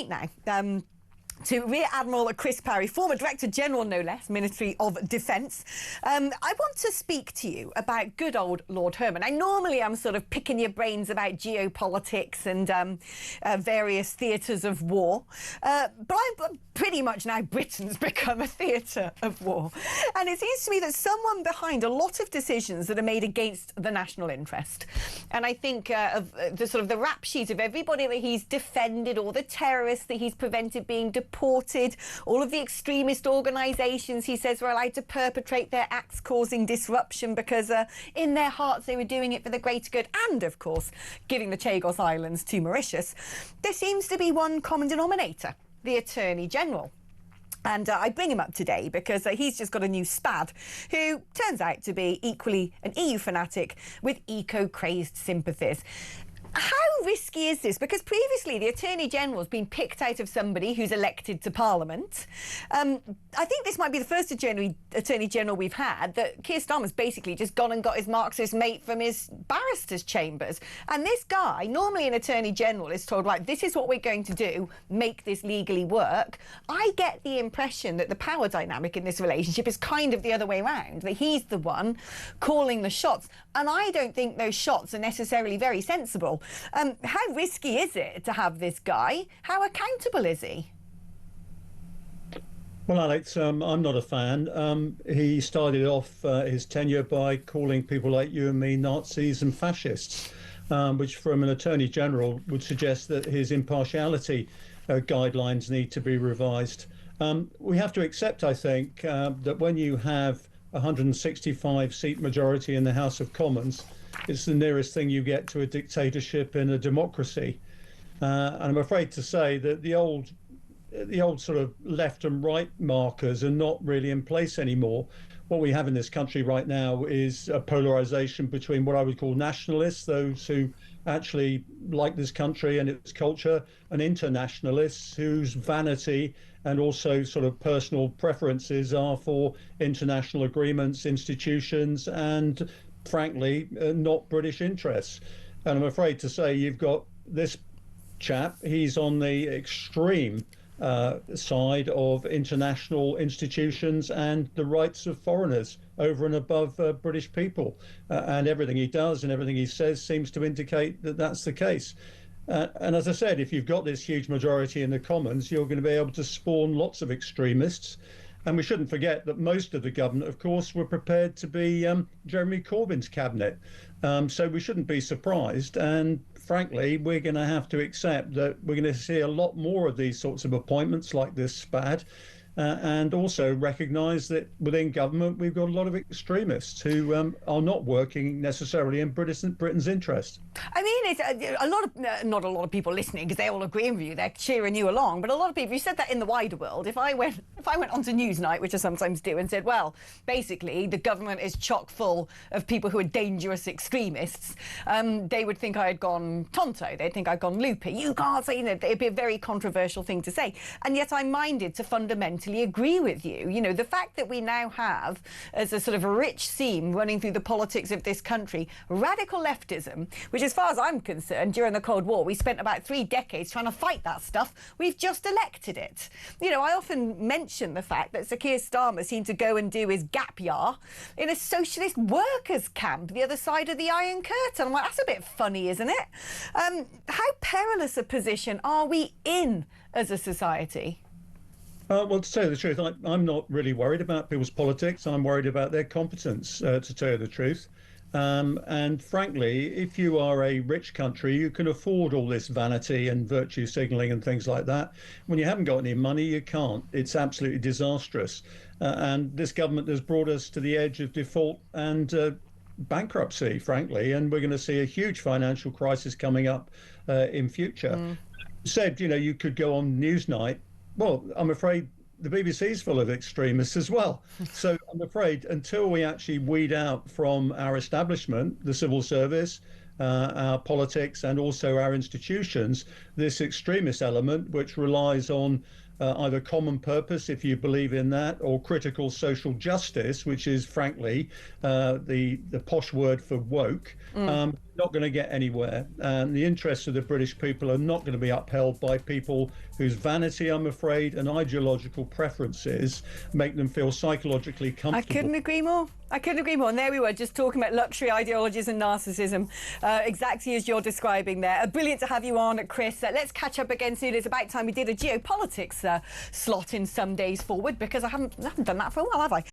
speak now to Rear Admiral Chris Parry, former Director General, no less, Ministry of Defence. I want to speak to you about good old Lord Hermer. Now, normally I'm sort of picking your brains about geopolitics and various theatres of war, but I'm pretty much now Britain's become a theatre of war. And it seems to me that someone behind a lot of decisions that are made against the national interest. And I think of the sort of the rap sheet of everybody that he's defended, all the terrorists that he's prevented being deported, all of the extremist organisations he says were allowed to perpetrate their acts causing disruption because in their hearts they were doing it for the greater good, and of course giving the Chagos Islands to Mauritius. There seems to be one common denominator: the Attorney General. And I bring him up today because he's just got a new spad who turns out to be equally an EU fanatic with eco-crazed sympathies. How risky is this? Because previously the Attorney General's been picked out of somebody who's elected to Parliament. I think this might be the first Attorney General we've had that Keir Starmer's basically just gone and got his Marxist mate from his barrister's chambers. And this guy, normally an Attorney General, is told, like, this is what we're going to do, make this legally work. I get the impression that the power dynamic in this relationship is kind of the other way around, that he's the one calling the shots. And I don't think those shots are necessarily very sensible. How risky is it to have this guy? How accountable is he? Well, Alex, I'm not a fan. He started off his tenure by calling people like you and me Nazis and fascists, which from an Attorney General would suggest that his impartiality guidelines need to be revised. We have to accept, I think, that when you have a 165-seat majority in the House of Commons, it's the nearest thing you get to a dictatorship in a democracy. And I'm afraid to say that the old sort of left and right markers are not really in place anymore. What we have in this country right now is a polarization between what I would call nationalists, those who actually like this country and its culture, and internationalists whose vanity and also sort of personal preferences are for international agreements, institutions, and frankly, not British interests. And I'm afraid to say you've got this chap, he's on the extreme side of international institutions and the rights of foreigners over and above British people. And everything he does and everything he says seems to indicate that that's the case. And as I said, if you've got this huge majority in the Commons, you're going to be able to spawn lots of extremists. And we shouldn't forget that most of the government, of course, were prepared to be Jeremy Corbyn's cabinet. So we shouldn't be surprised. And frankly, we're going to have to accept that we're going to see a lot more of these sorts of appointments like this SPAD. And also recognise that within government, we've got a lot of extremists who are not working necessarily in Britain's interest. I mean, it's not a lot of people listening because they all agree with you. They're cheering you along. But a lot of people, you said that in the wider world. If I went onto Newsnight, which I sometimes do, and said, well, basically the government is chock full of people who are dangerous extremists, they would think I had gone tonto. They'd think I'd gone loopy. You can't say, it'd be a very controversial thing to say. And yet I'm minded to fundamentally agree with you. You know, the fact that we now have, as a sort of a rich seam running through the politics of this country, radical leftism, which as far as I'm concerned, during the Cold War, we spent about 3 decades trying to fight that stuff. We've just elected it. You know, I often mention the fact that Sir Keir Starmer seemed to go and do his gap year in a socialist workers' camp the other side of the Iron Curtain. I'm like, that's a bit funny, isn't it? How perilous a position are we in as a society? Well, to tell you the truth, I'm not really worried about people's politics. I'm worried about their competence, to tell you the truth. And frankly, if you are a rich country, you can afford all this vanity and virtue signalling and things like that. When you haven't got any money, you can't. It's absolutely disastrous. And this government has brought us to the edge of default and bankruptcy, frankly, and we're going to see a huge financial crisis coming up in future. Said, you could go on Newsnight. Well, I'm afraid the BBC's full of extremists as well. So I'm afraid until we actually weed out from our establishment, the civil service, our politics and also our institutions, this extremist element, which relies on either common purpose, if you believe in that, or critical social justice, which is frankly the posh word for woke, not going to get anywhere. And the interests of the British people are not going to be upheld by people whose vanity, I'm afraid, and ideological preferences make them feel psychologically comfortable. I couldn't agree more. I couldn't agree more. And there we were, just talking about luxury ideologies and narcissism, exactly as you're describing there. Brilliant to have you on, Chris. Let's catch up again soon. It's about time we did a geopolitics slot in some days forward, because I haven't done that for a while, have I?